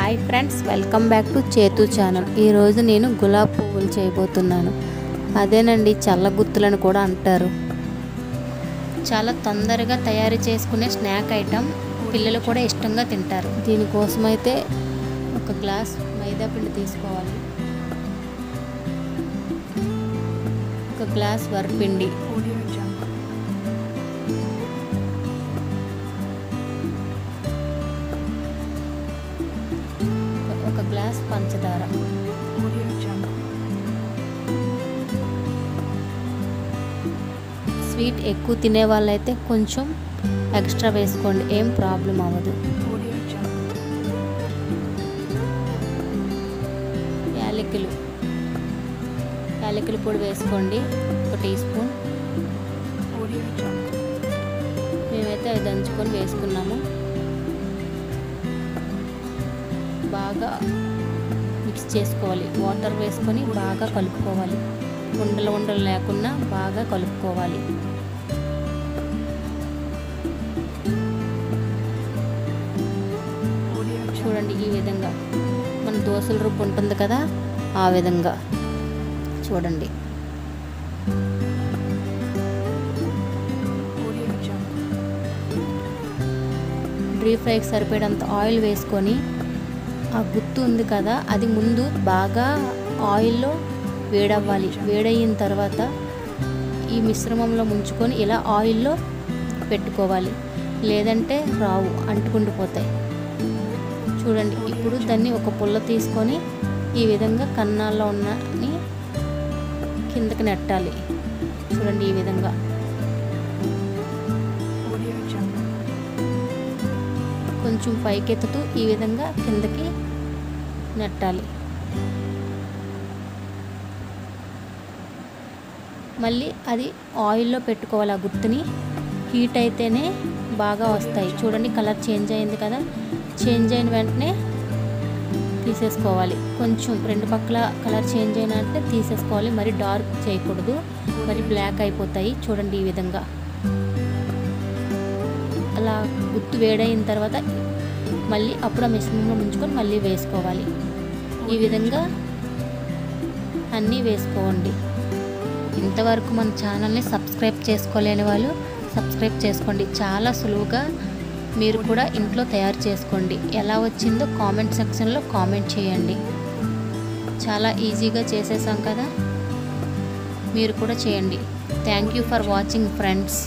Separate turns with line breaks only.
Hi friends, welcome back to చేతు channel. ఈరోజు నేను గులాబీ పువ్వులు చేయబోతున్నాను. అదేనండి చల్లగుత్తులను కూడా అంటారు. చాలా తొందరగా తయారు చేసుకునే స్నాక్ ఐటమ్, పిల్లలు కూడా ఇష్టంగా తింటారు. దీనికోసం అయితే ఒక గ్లాస్ మైదా పిండి తీసుకోవాలి, ఒక గ్లాస్ వరిపిండి, ఒక గ్లాస్ పంచదార, స్వీట్ ఎక్కువ తినే వాళ్ళైతే కొంచెం ఎక్స్ట్రా వేసుకోండి, ఏం ప్రాబ్లం అవ్వదు. యాలకుల పొడి వేసుకోండి, ఒక టీ స్పూన్. మేమైతే అది దంచుకొని వేసుకున్నాము. బాగా మిక్స్ చేసుకోవాలి, వాటర్ వేసుకొని బాగా కలుపుకోవాలి. ఉండలు లేకుండా బాగా కలుపుకోవాలి. చూడండి, ఈ విధంగా మన దోసల రుబ్బు ఉంటుంది కదా, ఆ విధంగా చూడండి. డీప్ ఫ్రైకి సరిపడేంత ఆయిల్ వేసుకొని, ఆ గుత్తు ఉంది కదా అది ముందు బాగా ఆయిల్లో వేడవ్వాలి. వేడయిన తర్వాత ఈ మిశ్రమంలో ముంచుకొని ఇలా ఆయిల్లో పెట్టుకోవాలి, లేదంటే రావు, అంటుకుండిపోతాయి. చూడండి, ఇప్పుడు దాన్ని ఒక పుల్ల తీసుకొని ఈ విధంగా కన్నాల్లో ఉన్నని కిందకి నెట్టాలి. చూడండి, ఈ విధంగా కొంచెం పైకెత్తుతూ ఈ విధంగా కిందకి నెట్టాలి. మళ్ళీ అది ఆయిల్లో పెట్టుకోవాలి. ఆ గుత్తుని హీట్ అయితేనే బాగా వస్తాయి. చూడండి, కలర్ చేంజ్ అయింది కదా, చేంజ్ అయిన వెంటనే తీసేసుకోవాలి. కొంచెం రెండు పక్కల కలర్ చేంజ్ అయిన వెంటనే తీసేసుకోవాలి. మరి డార్క్ చేయకూడదు, మరి బ్లాక్ అయిపోతాయి. చూడండి, ఈ విధంగా అలా గుత్తు వేడైన తర్వాత మళ్ళీ అప్పుడు ఆ మిశ్రమంలో ముంచుకొని మళ్ళీ వేసుకోవాలి. ఈ విధంగా అన్నీ వేసుకోండి. ఇంతవరకు మన ఛానల్ని సబ్స్క్రైబ్ చేసుకోలేని వాళ్ళు సబ్స్క్రైబ్ చేసుకోండి. చాలా సులువుగా మీరు కూడా ఇంట్లో తయారు చేసుకోండి. ఎలా వచ్చిందో కామెంట్ సెక్షన్లో కామెంట్ చేయండి. చాలా ఈజీగా చేసేసాం కదా, మీరు కూడా చేయండి. Thank you for watching friends.